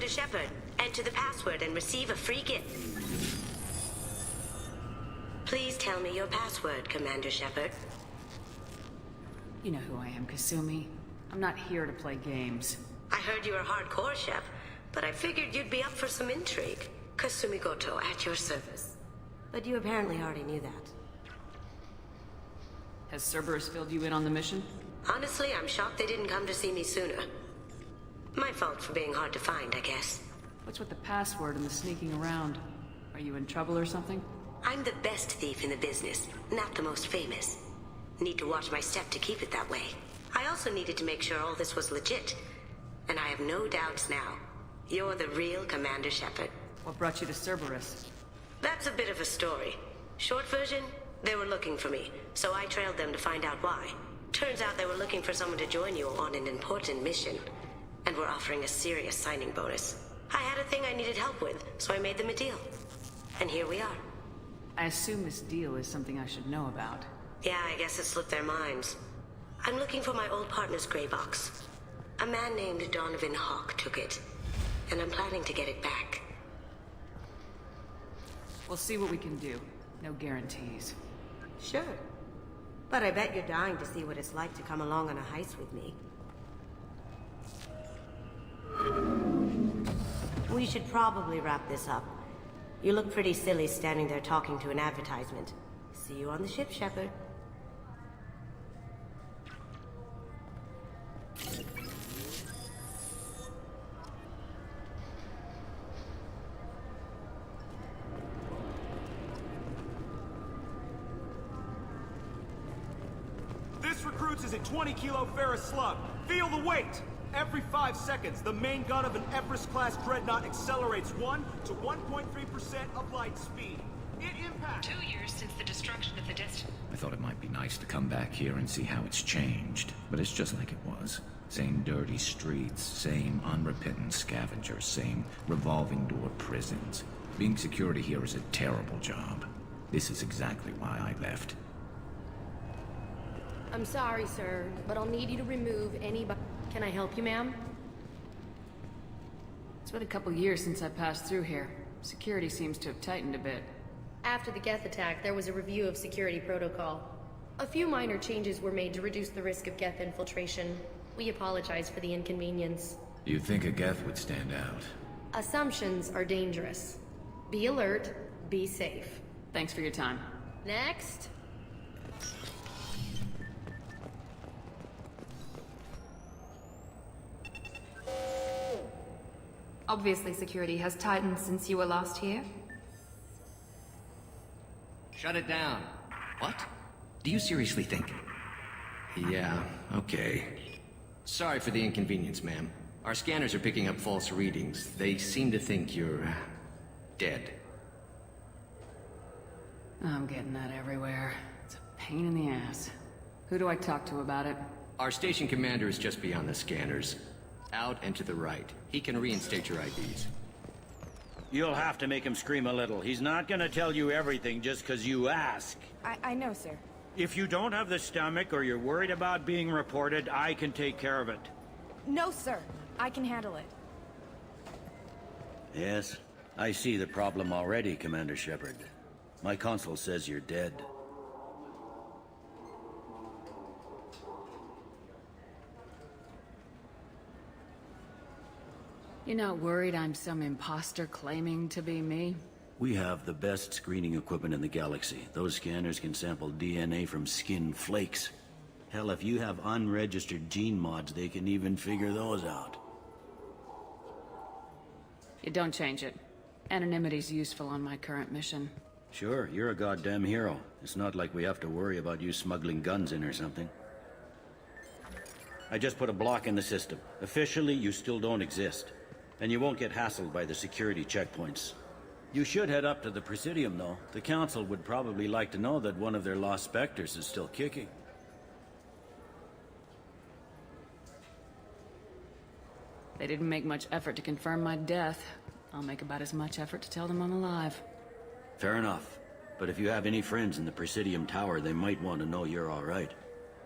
Commander Shepard. Enter the password and receive a free gift. Please tell me your password, Commander Shepard. You know who I am, Kasumi. I'm not here to play games. I heard you were hardcore, Shep, but I figured you'd be up for some intrigue. Kasumi Goto, at your service. But you apparently already knew that. Has Cerberus filled you in on the mission? Honestly, I'm shocked they didn't come to see me sooner. My fault for being hard to find, I guess. What's with the password and the sneaking around? Are you in trouble or something? I'm the best thief in the business, not the most famous. Need to watch my step to keep it that way. I also needed to make sure all this was legit. And I have no doubts now. You're the real Commander Shepard. What brought you to Cerberus? That's a bit of a story. Short version, they were looking for me, so I trailed them to find out why. Turns out they were looking for someone to join you on an important mission, and were offering a serious signing bonus. I had a thing I needed help with, so I made them a deal. And here we are. I assume this deal is something I should know about. Yeah, I guess it slipped their minds. I'm looking for my old partner's gray box. A man named Donovan Hawk took it, and I'm planning to get it back. We'll see what we can do. No guarantees. Sure. But I bet you're dying to see what it's like to come along on a heist with me. We should probably wrap this up. You look pretty silly standing there talking to an advertisement. See you on the ship, Shepard. This recruits is a 20-kilo ferrous slug. Feel the weight! Every 5 seconds, the main gun of an Everest-class dreadnought accelerates 1 to 1.3% of light speed. It impacts... 2 years since the destruction of the Destiny. I thought it might be nice to come back here and see how it's changed, but it's just like it was. Same dirty streets, same unrepentant scavengers, same revolving door prisons. Being security here is a terrible job. This is exactly why I left. I'm sorry, sir, but I'll need you to remove any... Can I help you, ma'am? It's been a couple years since I passed through here. Security seems to have tightened a bit. After the Geth attack, there was a review of security protocol. A few minor changes were made to reduce the risk of Geth infiltration. We apologize for the inconvenience. You'd think a Geth would stand out. Assumptions are dangerous. Be alert, be safe. Thanks for your time. Next. Obviously, security has tightened since you were last here. Shut it down. What? Do you seriously think? Yeah, okay. Sorry for the inconvenience, ma'am. Our scanners are picking up false readings. They seem to think you're... dead. I'm getting that everywhere. It's a pain in the ass. Who do I talk to about it? Our station commander is just beyond the scanners. Out and to the right. He can reinstate your IDs. You'll have to make him scream a little. He's not gonna tell you everything just because you ask. I know, sir. If you don't have the stomach or you're worried about being reported, I can take care of it. No, sir. I can handle it. Yes, I see the problem already, Commander Shepard. My console says you're dead. You're not worried I'm some imposter claiming to be me? We have the best screening equipment in the galaxy. Those scanners can sample DNA from skin flakes. Hell, if you have unregistered gene mods, they can even figure those out. You don't change it. Anonymity's useful on my current mission. Sure, you're a goddamn hero. It's not like we have to worry about you smuggling guns in or something. I just put a block in the system. Officially, you still don't exist. And you won't get hassled by the security checkpoints. You should head up to the Presidium, though. The Council would probably like to know that one of their lost specters is still kicking. They didn't make much effort to confirm my death. I'll make about as much effort to tell them I'm alive. Fair enough. But if you have any friends in the Presidium Tower, they might want to know you're all right.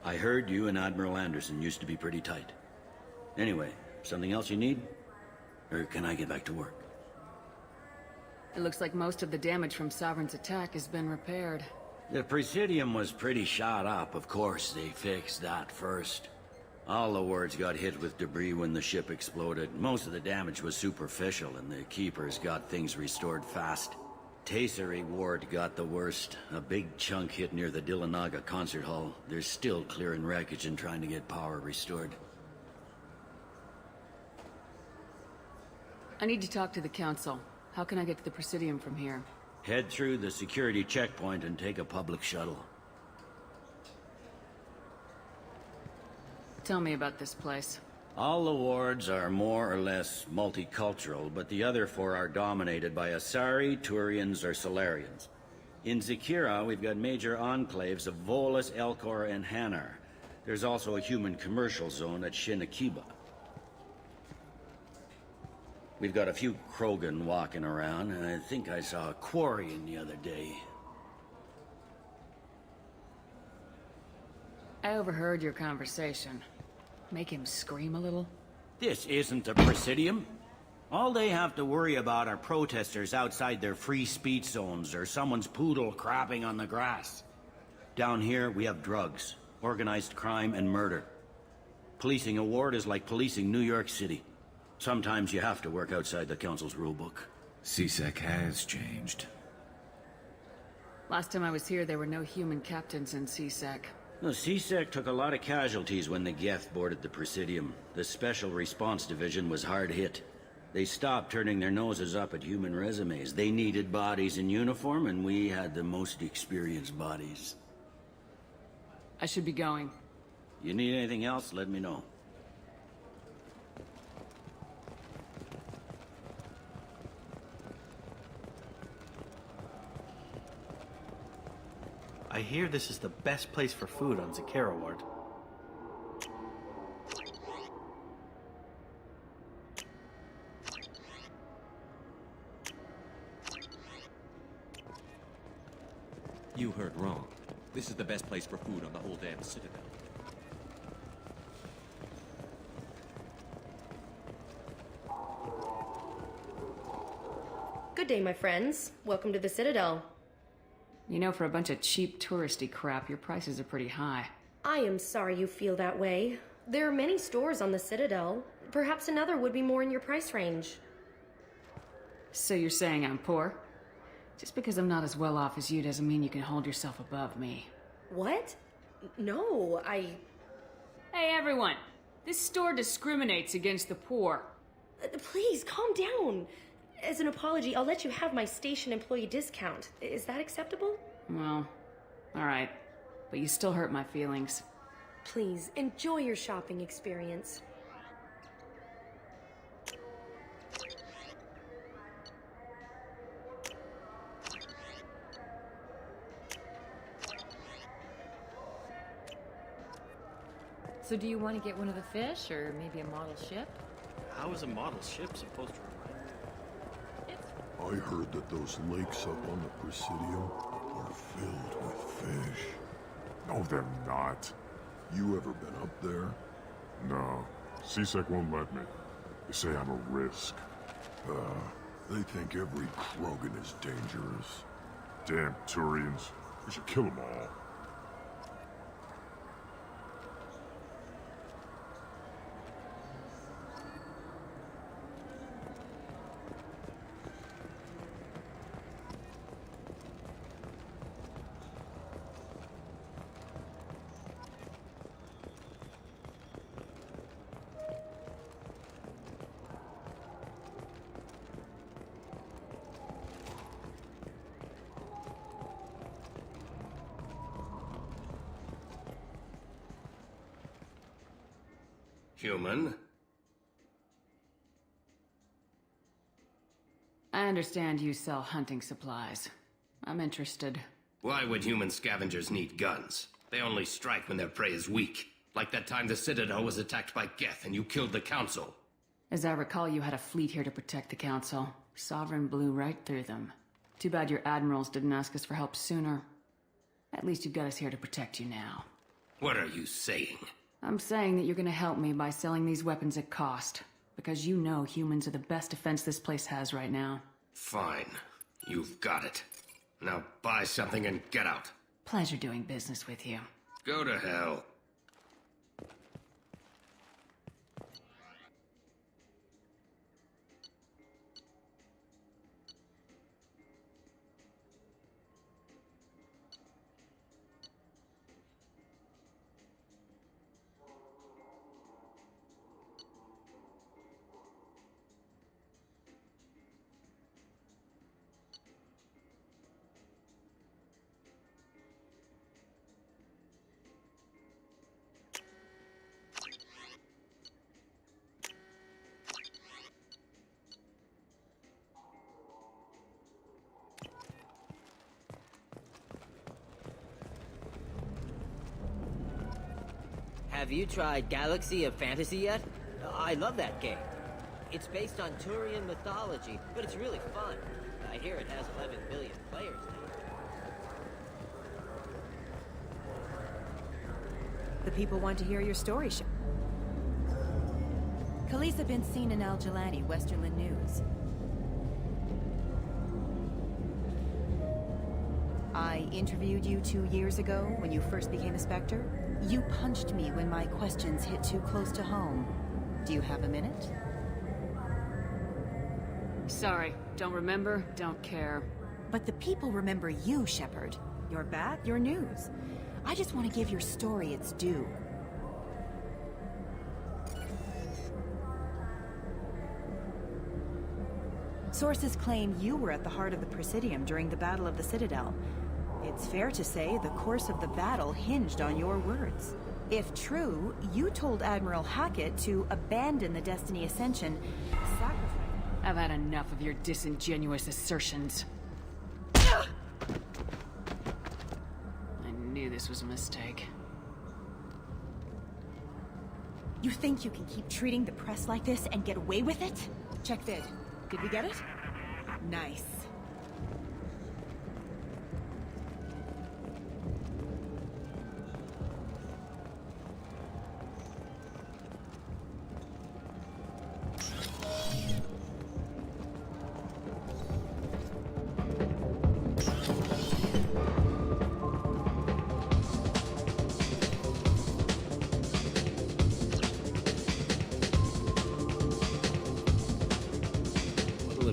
I heard you and Admiral Anderson used to be pretty tight. Anyway, something else you need? Or can I get back to work? It looks like most of the damage from Sovereign's attack has been repaired. The Presidium was pretty shot up. Of course, they fixed that first. All the wards got hit with debris when the ship exploded. Most of the damage was superficial, and the Keepers got things restored fast. Tasery Ward got the worst. A big chunk hit near the Dillanaga concert hall. They're still clearing wreckage and trying to get power restored. I need to talk to the Council. How can I get to the Presidium from here? Head through the security checkpoint and take a public shuttle. Tell me about this place. All the wards are more or less multicultural, but the other four are dominated by Asari, Turians, or Solarians. In Zakira, we've got major enclaves of Volus, Elcor, and Hanar. There's also a human commercial zone at Shinakiba. We've got a few Krogan walking around, and I think I saw a Quarian the other day. I overheard your conversation. Make him scream a little? This isn't the Presidium. All they have to worry about are protesters outside their free speech zones or someone's poodle crapping on the grass. Down here, we have drugs, organized crime, and murder. Policing a ward is like policing New York City. Sometimes you have to work outside the Council's rulebook. CSEC has changed. Last time I was here, there were no human captains in CSEC. The CSEC took a lot of casualties when the Geth boarded the Presidium. The Special Response Division was hard hit. They stopped turning their noses up at human resumes. They needed bodies in uniform, and we had the most experienced bodies. I should be going. You need anything else, let me know. I hear this is the best place for food on Zakara Ward. You heard wrong. This is the best place for food on the whole damn Citadel. Good day, my friends. Welcome to the Citadel. You know, for a bunch of cheap touristy crap, your prices are pretty high. I am sorry you feel that way. There are many stores on the Citadel. Perhaps another would be more in your price range. So you're saying I'm poor? Just because I'm not as well off as you doesn't mean you can hold yourself above me. What? No, Hey, everyone! This store discriminates against the poor. Please, calm down. As an apology, I'll let you have my station employee discount. Is that acceptable? Well, alright. But you still hurt my feelings. Please, enjoy your shopping experience. So do you want to get one of the fish, or maybe a model ship? How is a model ship supposed to remind me? I heard that those lakes up on the Presidium are filled with fish. No, they're not. You ever been up there? No. CSEC won't let me. They say I'm a risk. They think every Krogan is dangerous. Damn Turians. We should kill them all. Human? I understand you sell hunting supplies. I'm interested. Why would human scavengers need guns? They only strike when their prey is weak. Like that time the Citadel was attacked by Geth and you killed the Council. As I recall, you had a fleet here to protect the Council. Sovereign blew right through them. Too bad your admirals didn't ask us for help sooner. At least you've got us here to protect you now. What are you saying? I'm saying that you're gonna help me by selling these weapons at cost. because you know humans are the best defense this place has right now. Fine. You've got it. Now buy something and get out. Pleasure doing business with you. Go to hell. Have you tried Galaxy of Fantasy yet? I love that game. It's based on Turian mythology, but it's really fun. I hear it has 11 billion players now. The people want to hear your story. Khaleesa been seen in Al Jalani, Westerland News. I interviewed you 2 years ago when you first became a Spectre. You punched me when my questions hit too close to home. Do you have a minute? Sorry, don't remember, don't care. But the people remember you, Shepard. You're back, your news. I just want to give your story its due. Sources claim you were at the heart of the Presidium during the Battle of the Citadel. It's fair to say the course of the battle hinged on your words. If true, you told Admiral Hackett to abandon the Destiny Ascension, sacrifice... I've had enough of your disingenuous assertions. I knew this was a mistake. You think you can keep treating the press like this and get away with it? Check vid. Did we get it? Nice.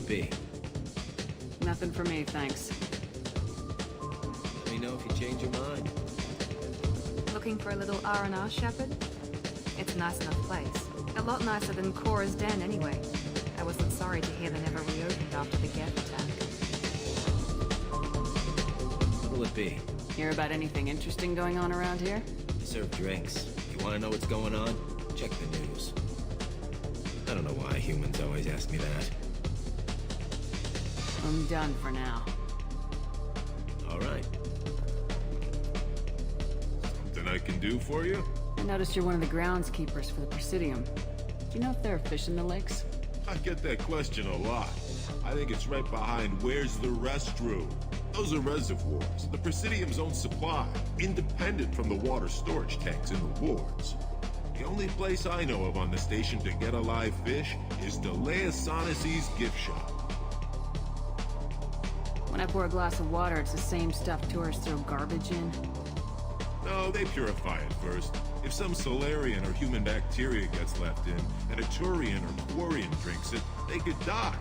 Be? Nothing for me, thanks. Let me know if you change your mind. Looking for a little R&R, Shepard? It's a nice enough place. A lot nicer than Cora's den, anyway. I wasn't sorry to hear they never reopened after the Geth attack. What'll it be? Hear about anything interesting going on around here? I serve drinks. You want to know what's going on? Check the news. I don't know why humans always ask me that. I'm done for now. All right. Something I can do for you? I noticed you're one of the groundskeepers for the Presidium. Do you know if there are fish in the lakes? I get that question a lot. I think it's right behind where's the restroom. Those are reservoirs, the Presidium's own supply, independent from the water storage tanks in the wards. The only place I know of on the station to get a live fish is Delea Sonesi's gift shop. When I pour a glass of water, it's the same stuff tourists throw garbage in? No, they purify it first. If some Solarian or human bacteria gets left in, and a Turian or Quarian drinks it, they could die.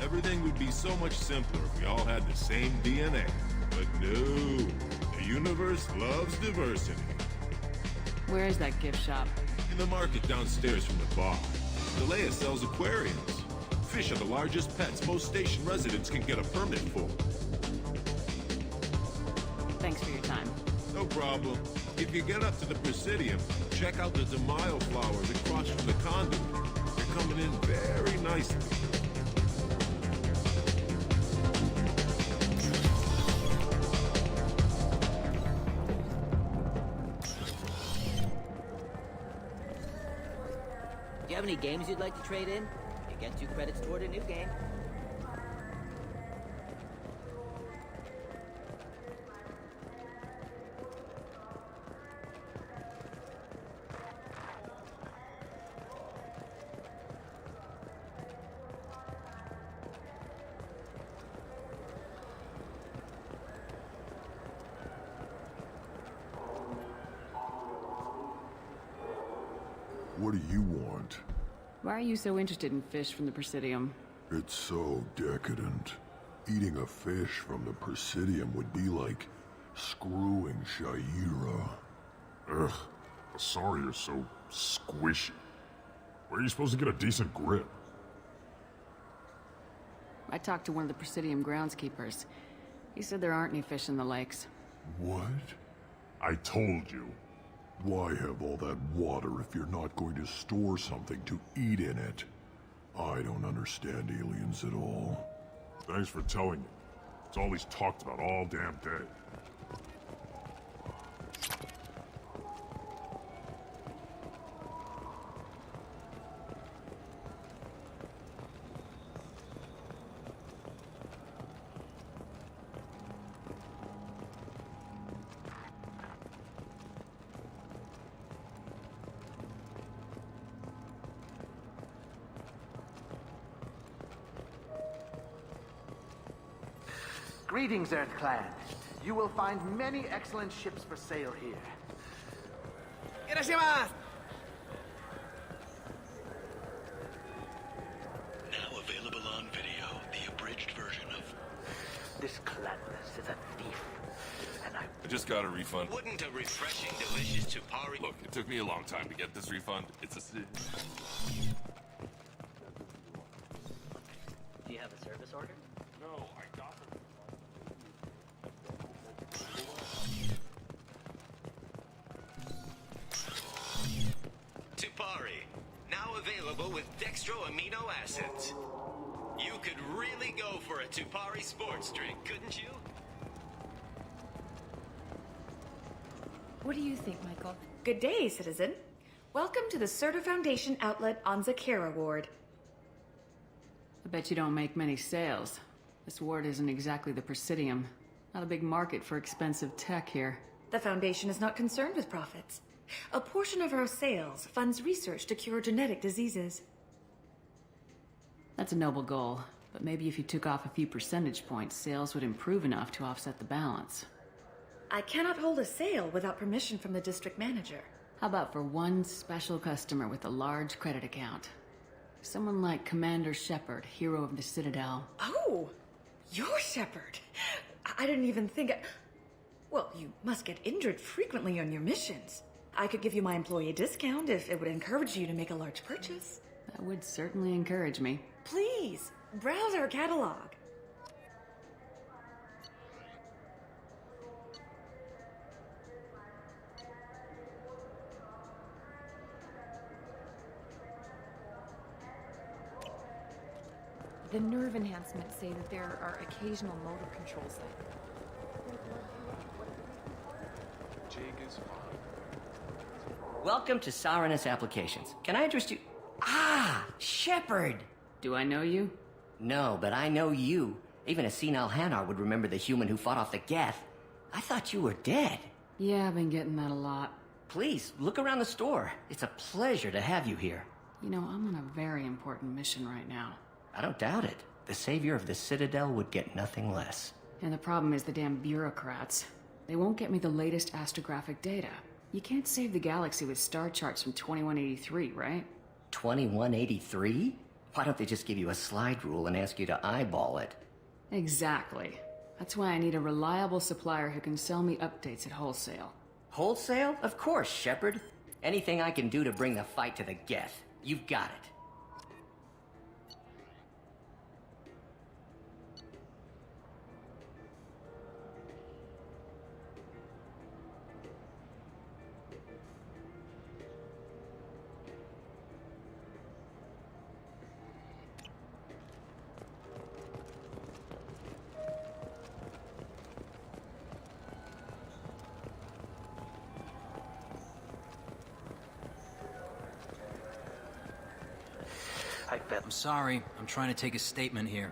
Everything would be so much simpler if we all had the same DNA. But no, the universe loves diversity. Where is that gift shop? In the market downstairs from the bar. Delea sells aquariums. Fish are the largest pets most station residents can get a permit for. Thanks for your time. No problem. If you get up to the Presidium, check out the Demaio flowers across from the conduit. They're coming in very nicely. Do you have any games you'd like to trade in? You get 2 credits toward a new game. What do you want? Why are you so interested in fish from the Presidium? It's so decadent. Eating a fish from the Presidium would be like screwing Shaira. Ugh, sorry you're so squishy. Where are you supposed to get a decent grip? I talked to one of the Presidium groundskeepers. He said there aren't any fish in the lakes. What? I told you. Why have all that water if you're not going to store something to eat in it? I don't understand aliens at all. Thanks for telling me. It's all he's talked about all damn day. Greetings, Earth Clan. You will find many excellent ships for sale here. Irashimasu! Now available on video, the abridged version of... This Clanless is a thief, and I just got a refund. Wouldn't a refreshing, delicious Tupari... Look, it took me a long time to get this refund. It's a... Do you have a service order? No, I got it. Tupari, now available with dextro amino acids. You could really go for a Tupari sports drink, couldn't you? What do you think, Michael? Good day, citizen. Welcome to the Serta Foundation outlet on Zakera Ward. I bet you don't make many sales. This ward isn't exactly the Presidium. Not a big market for expensive tech here. The Foundation is not concerned with profits. A portion of our sales funds research to cure genetic diseases. That's a noble goal, but maybe if you took off a few percentage points, sales would improve enough to offset the balance. I cannot hold a sale without permission from the district manager. How about for one special customer with a large credit account? Someone like Commander Shepard, hero of the Citadel. Oh, you're Shepard. I didn't even think... Well, you must get injured frequently on your missions. I could give you my employee discount if it would encourage you to make a large purchase. That would certainly encourage me. Please, browse our catalog. The nerve enhancements say that there are occasional motor controls there. Welcome to Saranus Applications. Can I interest you? Ah, Shepard! Do I know you? No, but I know you. Even a senile Hanar would remember the human who fought off the Geth. I thought you were dead. Yeah, I've been getting that a lot. Please, look around the store. It's a pleasure to have you here. You know, I'm on a very important mission right now. I don't doubt it. The savior of the Citadel would get nothing less. And the problem is the damn bureaucrats. They won't get me the latest astrographic data. You can't save the galaxy with star charts from 2183, right? 2183? Why don't they just give you a slide rule and ask you to eyeball it? Exactly. That's why I need a reliable supplier who can sell me updates at wholesale. Wholesale? Of course, Shepard. Anything I can do to bring the fight to the Geth. You've got it. I'm sorry. I'm trying to take a statement here.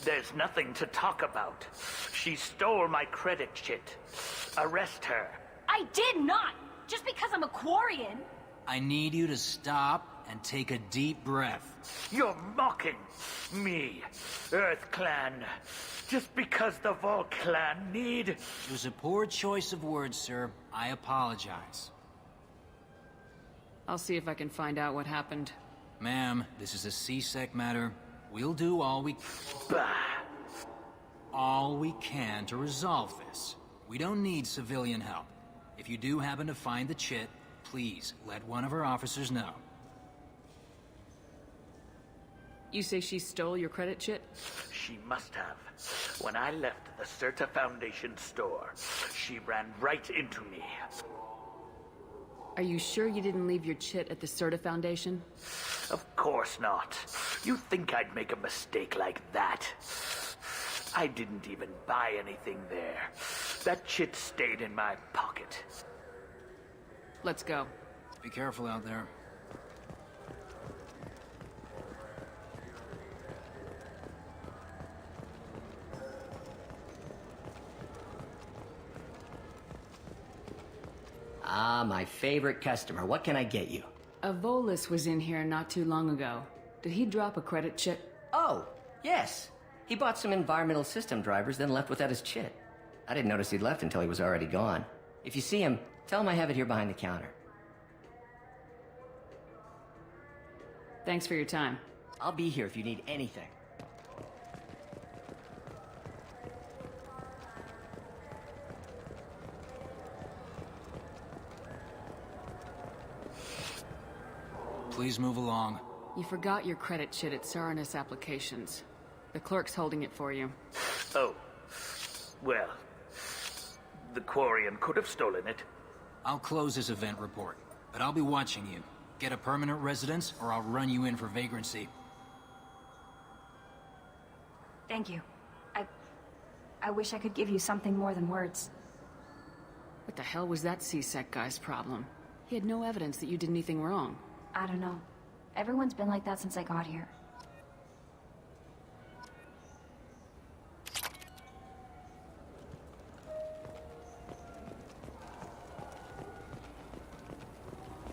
There's nothing to talk about. She stole my credit chit. Arrest her. I did not! Just because I'm a Quarian! I need you to stop and take a deep breath. You're mocking me, Earth Clan. Just because the Vol Clan need... It was a poor choice of words, sir. I apologize. I'll see if I can find out what happened. Ma'am, this is a C-Sec matter. We'll do all we can to resolve this. We don't need civilian help. If you do happen to find the chit, please let one of our officers know. You say she stole your credit chit? She must have. When I left the Certa Foundation store, she ran right into me. Are you sure you didn't leave your chit at the Certa Foundation? Of course not. You think I'd make a mistake like that? I didn't even buy anything there. That chit stayed in my pocket. Let's go. Be careful out there. Ah, my favorite customer. What can I get you? A Volus was in here not too long ago. Did he drop a credit chit? Oh, yes. He bought some environmental system drivers, then left without his chit. I didn't notice he'd left until he was already gone. If you see him, tell him I have it here behind the counter. Thanks for your time. I'll be here if you need anything. Please move along. You forgot your credit chit at Saranus Applications. The clerk's holding it for you. Oh. Well, the Quarian could have stolen it. I'll close this event report, but I'll be watching you. Get a permanent residence, or I'll run you in for vagrancy. Thank you. I wish I could give you something more than words. What the hell was that C-Sec guy's problem? He had no evidence that you did anything wrong. I don't know. Everyone's been like that since I got here.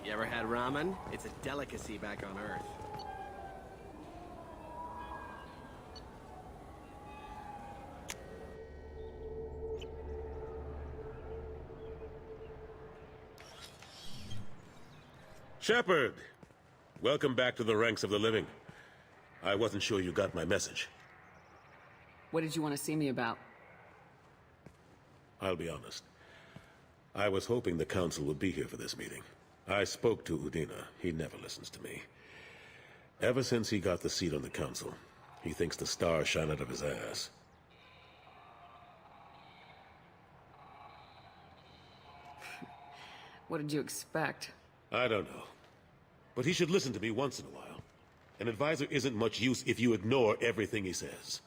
You ever had ramen? It's a delicacy back on Earth. Shepard! Welcome back to the ranks of the living. I wasn't sure you got my message. What did you want to see me about? I'll be honest. I was hoping the council would be here for this meeting. I spoke to Udina. He never listens to me. Ever since he got the seat on the council, he thinks the stars shine out of his ass. What did you expect? I don't know. But he should listen to me once in a while. An advisor isn't much use if you ignore everything he says.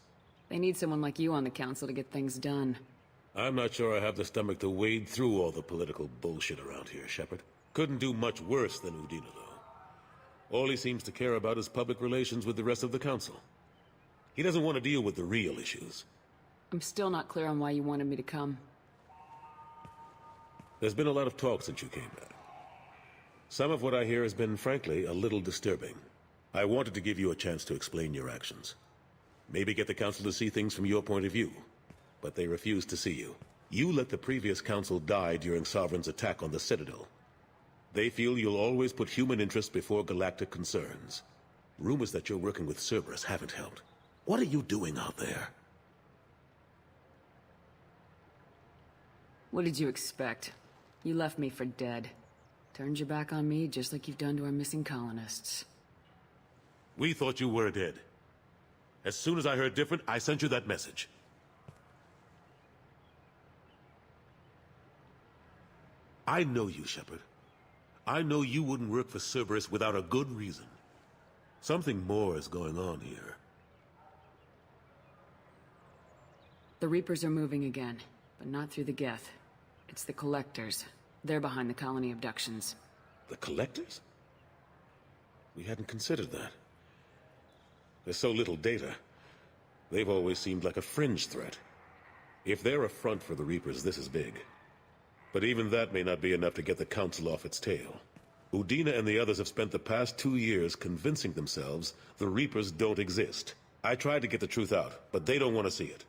They need someone like you on the council to get things done. I'm not sure I have the stomach to wade through all the political bullshit around here, Shepard. Couldn't do much worse than Udina, though. All he seems to care about is public relations with the rest of the council. He doesn't want to deal with the real issues. I'm still not clear on why you wanted me to come. There's been a lot of talk since you came back. Some of what I hear has been, frankly, a little disturbing. I wanted to give you a chance to explain your actions. Maybe get the council to see things from your point of view. But they refused to see you. You let the previous council die during Sovereign's attack on the Citadel. They feel you'll always put human interest before galactic concerns. Rumors that you're working with Cerberus haven't helped. What are you doing out there? What did you expect? You left me for dead. Turned your back on me just like you've done to our missing colonists. We thought you were dead. As soon as I heard different, I sent you that message. I know you, Shepard. I know you wouldn't work for Cerberus without a good reason. Something more is going on here. The Reapers are moving again, but not through the Geth. It's the Collectors. They're behind the colony abductions. The Collectors? We hadn't considered that. There's so little data. They've always seemed like a fringe threat. If they're a front for the Reapers, this is big. But even that may not be enough to get the Council off its tail. Udina and the others have spent the past 2 years convincing themselves the Reapers don't exist. I tried to get the truth out, but they don't want to see it.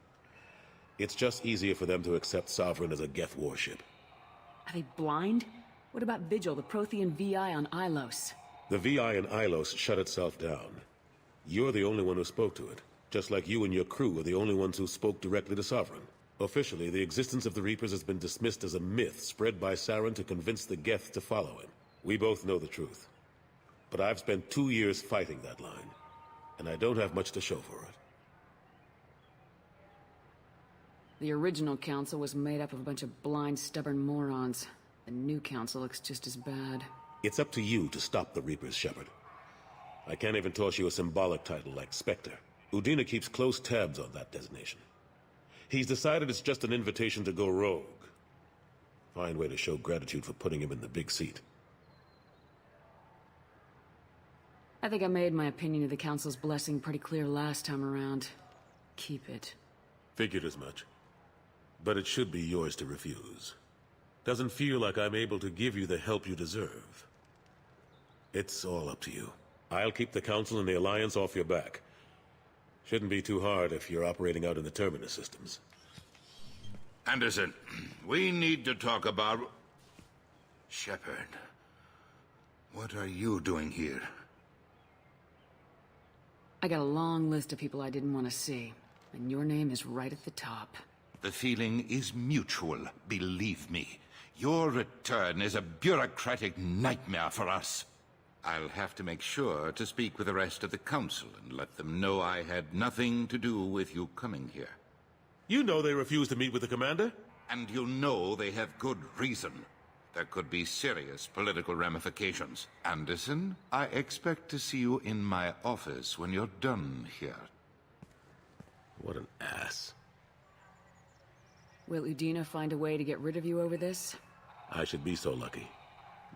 It's just easier for them to accept Sovereign as a Geth warship. Are they blind? What about Vigil, the Prothean VI on Ilos? The VI in Ilos shut itself down. You're the only one who spoke to it, just like you and your crew are the only ones who spoke directly to Sovereign. Officially, the existence of the Reapers has been dismissed as a myth spread by Saren to convince the Geth to follow him. We both know the truth. But I've spent 2 years fighting that line, and I don't have much to show for it. The original council was made up of a bunch of blind, stubborn morons. The new council looks just as bad. It's up to you to stop the Reapers, Shepard. I can't even toss you a symbolic title like Spectre. Udina keeps close tabs on that designation. He's decided it's just an invitation to go rogue. Fine way to show gratitude for putting him in the big seat. I think I made my opinion of the council's blessing pretty clear last time around. Keep it. Figured as much. But it should be yours to refuse. Doesn't feel like I'm able to give you the help you deserve. It's all up to you. I'll keep the Council and the Alliance off your back. Shouldn't be too hard if you're operating out in the Terminus systems. Anderson, we need to talk about... Shepard, what are you doing here? I got a long list of people I didn't want to see, and your name is right at the top. The feeling is mutual, believe me. Your return is a bureaucratic nightmare for us. I'll have to make sure to speak with the rest of the Council and let them know I had nothing to do with you coming here. You know they refused to meet with the Commander? And you know they have good reason. There could be serious political ramifications. Anderson, I expect to see you in my office when you're done here. What an ass. Will Udina find a way to get rid of you over this? I should be so lucky.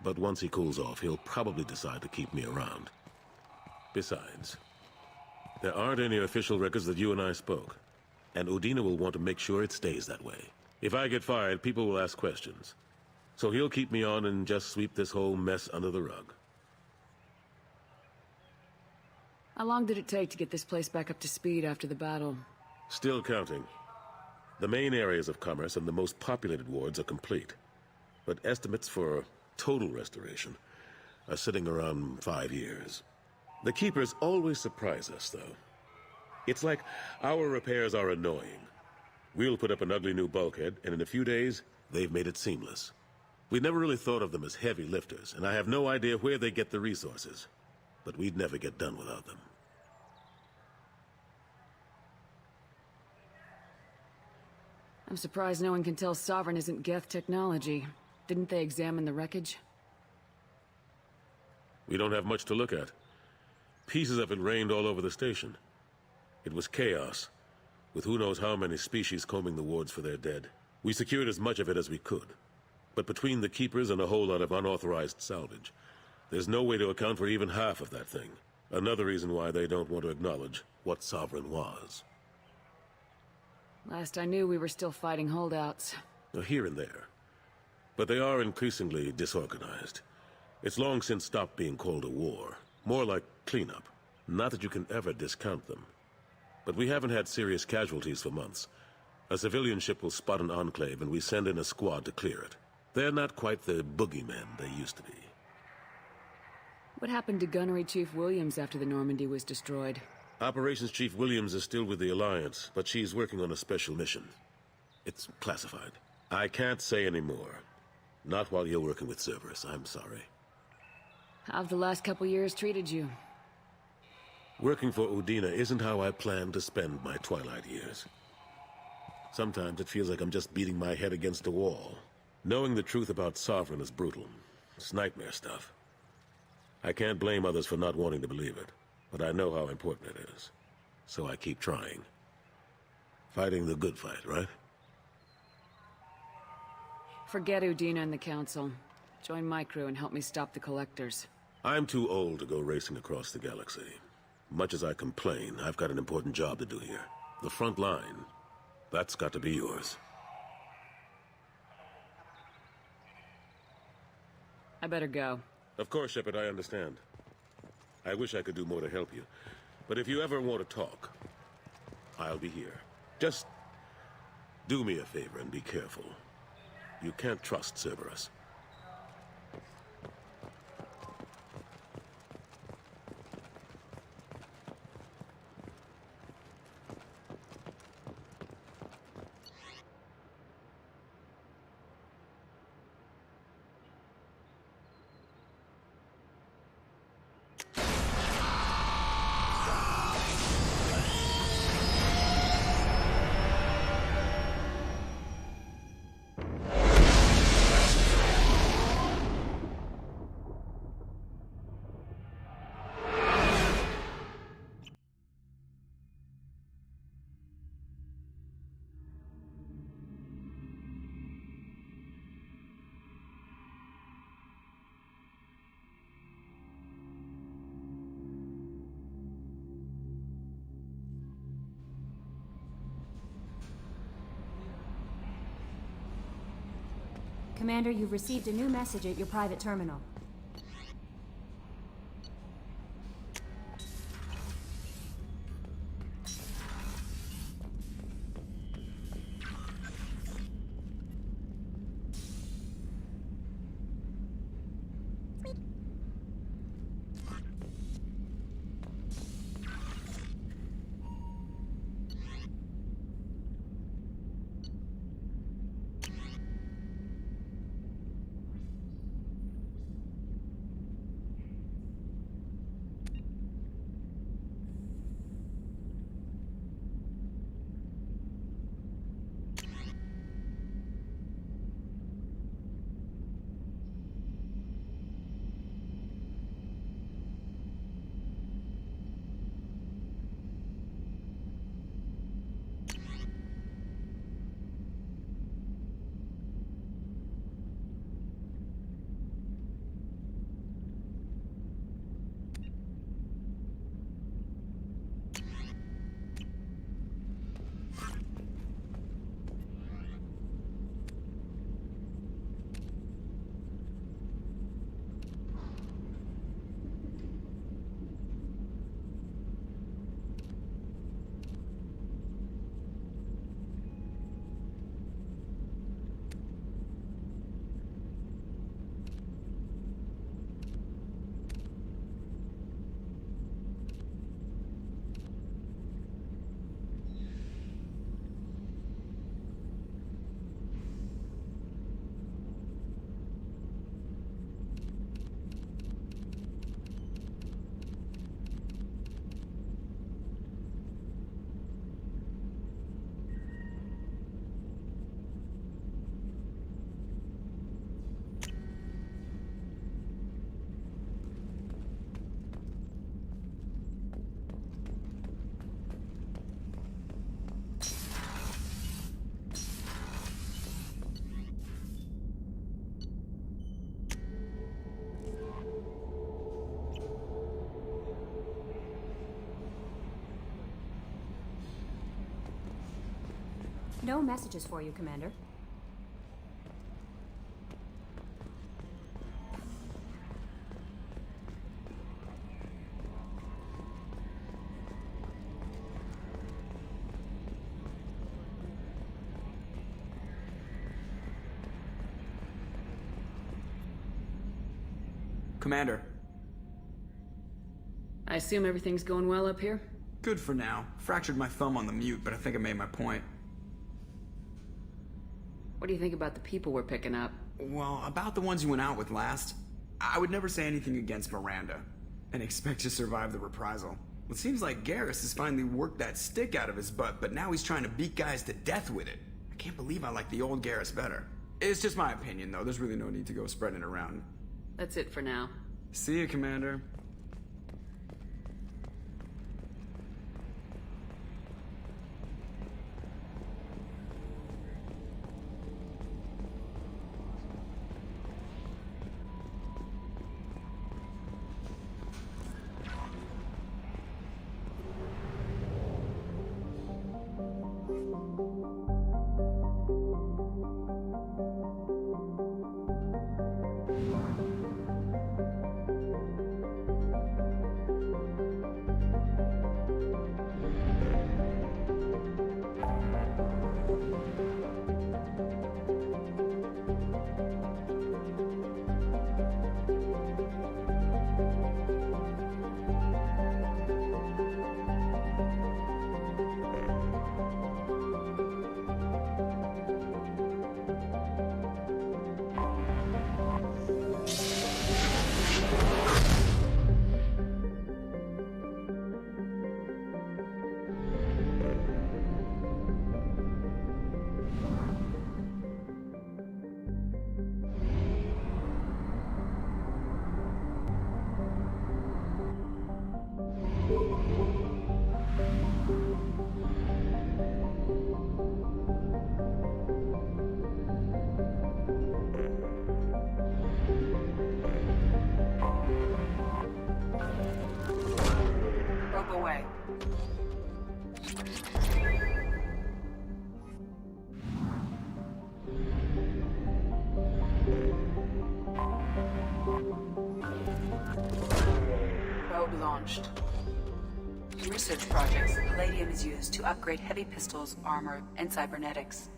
But once he cools off, he'll probably decide to keep me around. Besides, there aren't any official records that you and I spoke. And Udina will want to make sure it stays that way. If I get fired, people will ask questions. So he'll keep me on and just sweep this whole mess under the rug. How long did it take to get this place back up to speed after the battle? Still counting. The main areas of commerce and the most populated wards are complete. But estimates for total restoration are sitting around 5 years. The Keepers always surprise us, though. It's like our repairs are annoying. We'll put up an ugly new bulkhead, and in a few days, they've made it seamless. We never really thought of them as heavy lifters, and I have no idea where they get the resources. But we'd never get done without them. I'm surprised no one can tell Sovereign isn't Geth technology. Didn't they examine the wreckage? We don't have much to look at. Pieces of it rained all over the station. It was chaos, with who knows how many species combing the wards for their dead. We secured as much of it as we could. But between the Keepers and a whole lot of unauthorized salvage, there's no way to account for even half of that thing. Another reason why they don't want to acknowledge what Sovereign was. Last I knew, we were still fighting holdouts. Here and there. But they are increasingly disorganized. It's long since stopped being called a war. More like cleanup. Not that you can ever discount them. But we haven't had serious casualties for months. A civilian ship will spot an enclave and we send in a squad to clear it. They're not quite the boogeymen they used to be. What happened to Gunnery Chief Williams after the Normandy was destroyed? Operations Chief Williams is still with the Alliance, but she's working on a special mission. It's classified. I can't say any more. Not while you're working with Cerberus, I'm sorry. How have the last couple years treated you? Working for Udina isn't how I plan to spend my twilight years. Sometimes it feels like I'm just beating my head against a wall. Knowing the truth about Sovereign is brutal. It's nightmare stuff. I can't blame others for not wanting to believe it, but I know how important it is. So I keep trying. Fighting the good fight, right? Forget Udina and the Council. Join my crew and help me stop the Collectors. I'm too old to go racing across the galaxy. Much as I complain, I've got an important job to do here. The front line. That's got to be yours. I better go. Of course, Shepard, I understand. I wish I could do more to help you. But if you ever want to talk, I'll be here. Just do me a favor and be careful. You can't trust Cerberus. Commander, you've received a new message at your private terminal. No messages for you, Commander. Commander. I assume everything's going well up here? Good for now. Fractured my thumb on the mute, but I think I made my point. What do you think about the people we're picking up? Well, about the ones you went out with last, I would never say anything against Miranda, and expect to survive the reprisal. It seems like Garrus has finally worked that stick out of his butt, but now he's trying to beat guys to death with it. I can't believe I like the old Garrus better. It's just my opinion, though. There's really no need to go spreading it around. That's it for now. See you, Commander. Away. launched. In research projects, palladium is used to upgrade heavy pistols, armor, and cybernetics.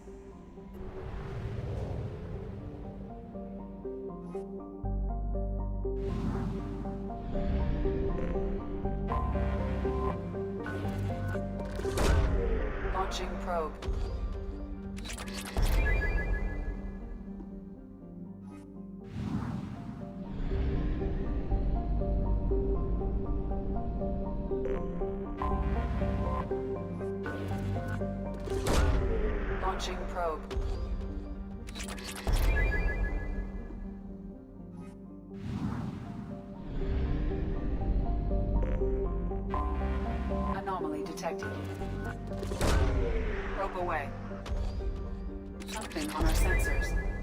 Launching probe. Launching probe. Anomaly detected. Probe away. Something on our sensors.